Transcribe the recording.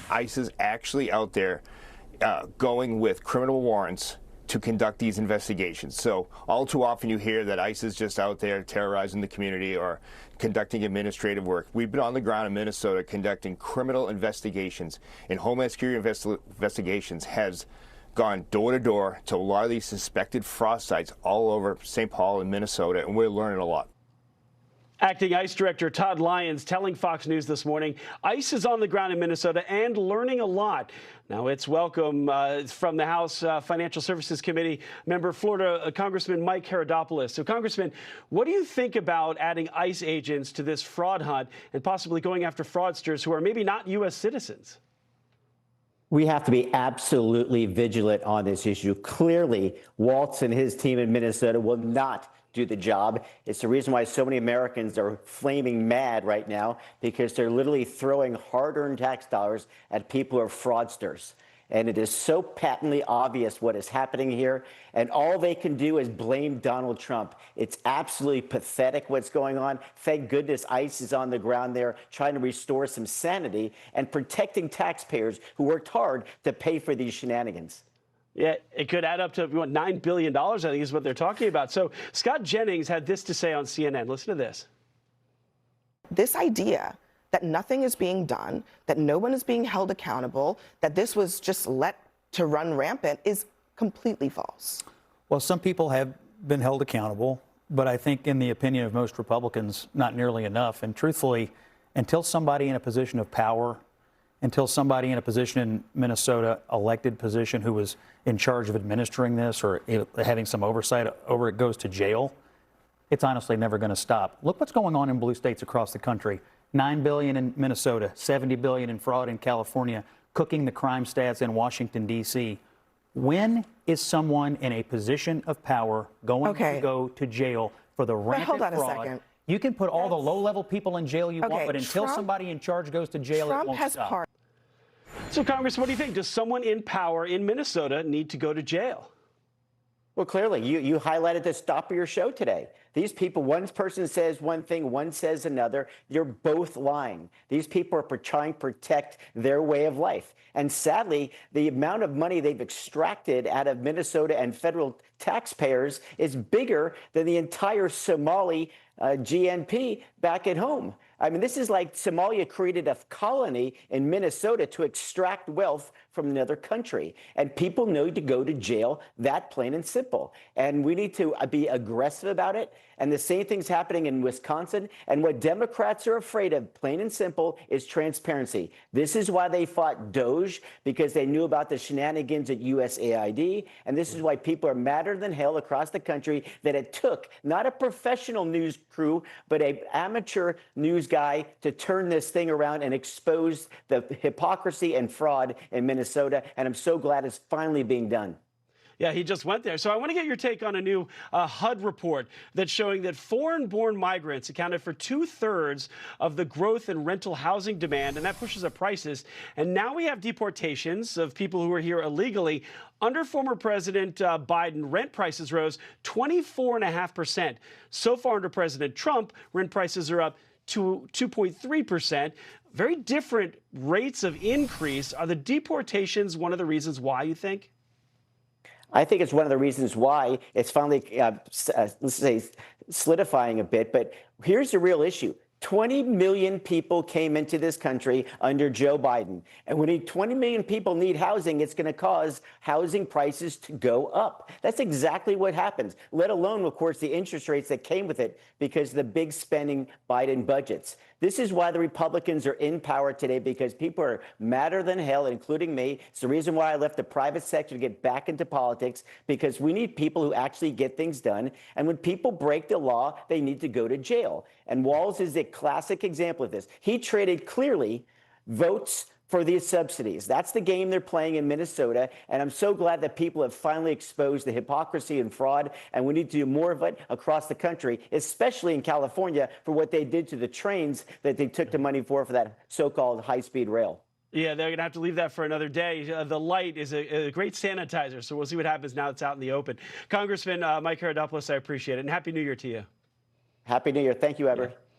ICE is actually out there going with criminal warrants to conduct these investigations. So all too often you hear that ICE is just out there terrorizing the community or conducting administrative work. We've been on the ground in Minnesota conducting criminal investigations, and Homeland Security investigations has gone door to door to a lot of these suspected fraud sites all over St. Paul and Minnesota, and we're learning a lot. Acting ICE Director Todd Lyons telling Fox News this morning, ICE is on the ground in Minnesota and learning a lot. Now, it's welcome from the House Financial Services Committee member Florida Congressman Mike Haridopolos. So, Congressman, what do you think about adding ICE agents to this fraud hunt and possibly going after fraudsters who are maybe not U.S. citizens? We have to be absolutely vigilant on this issue. Clearly, Walz and his team in Minnesota will not do the job. It's the reason why so many Americans are flaming mad right now, because they're literally throwing hard-earned tax dollars at people who are fraudsters. And it is so patently obvious what is happening here. And all they can do is blame Donald Trump. It's absolutely pathetic what's going on. Thank goodness ICE is on the ground there trying to restore some sanity and protecting taxpayers who worked hard to pay for these shenanigans. Yeah, it could add up to $9 billion, I think is what they're talking about. So Scott Jennings had this to say on CNN. Listen to this. This idea that nothing is being done, that no one is being held accountable, that this was just let to run rampant is completely false. Well, some people have been held accountable, but I think in the opinion of most Republicans, not nearly enough. And truthfully, until somebody in a position of power, until somebody in a position in Minnesota, elected position, who was in charge of administering this or having some oversight over it goes to jail, it's honestly never going to stop. Look what's going on in blue states across the country. $9 billion in Minnesota, $70 billion in fraud in California, cooking the crime stats in Washington, D.C. When is someone in a position of power going to go to jail for the rampant fraud? Hold on a second. You can put all the low-level people in jail you want, but until somebody in charge goes to jail, it won't stop. So, Congressman, what do you think? Does someone in power in Minnesota need to go to jail? Well, clearly, you highlighted the top of your show today. These people, one person says one thing, one says another. You're both lying. These people are trying to protect their way of life. And sadly, the amount of money they've extracted out of Minnesota and federal taxpayers is bigger than the entire Somali GNP back at home. I mean, this is like Somalia created a colony in Minnesota to extract wealth from another country. And people need to go to jail, that plain and simple. And we need to be aggressive about it. And the same thing's happening in Wisconsin. And what Democrats are afraid of, plain and simple, is transparency. This is why they fought DOJ, because they knew about the shenanigans at USAID. And this is why people are madder than hell across the country that it took not a professional news crew, but an amateur news guy to turn this thing around and expose the hypocrisy and fraud in Minnesota. And I'm so glad it's finally being done. Yeah, he just went there. So I want to get your take on a new HUD report that's showing that foreign-born migrants accounted for 2/3 of the growth in rental housing demand, and that pushes up prices. And now we have deportations of people who are here illegally. Under former President Biden, rent prices rose 24.5%. So far under President Trump, rent prices are up to 2.3%. Very different rates of increase. Are the deportations one of the reasons why, you think? I think it's one of the reasons why it's finally, let's say, solidifying a bit. But here's the real issue. 20 million people came into this country under Joe Biden. And when 20 million people need housing, it's going to cause housing prices to go up. That's exactly what happens, let alone, of course, the interest rates that came with it because of the big spending Biden budgets. This is why the Republicans are in power today, because people are madder than hell, including me. It's the reason why I left the private sector to get back into politics, because we need people who actually get things done. And when people break the law, they need to go to jail. And Walz is a classic example of this. He traded clearly votes for these subsidies. That's the game they're playing in Minnesota. And I'm so glad that people have finally exposed the hypocrisy and fraud. And we need to do more of it across the country, especially in California, for what they did to the trains that they took the money for that so-called high-speed rail. Yeah, they're going to have to leave that for another day. The light is a great sanitizer, so we'll see what happens now it's out in the open. Congressman Mike Haridopolos, I appreciate it, and Happy New Year to you. Happy New Year. Thank you, Edward. Yeah.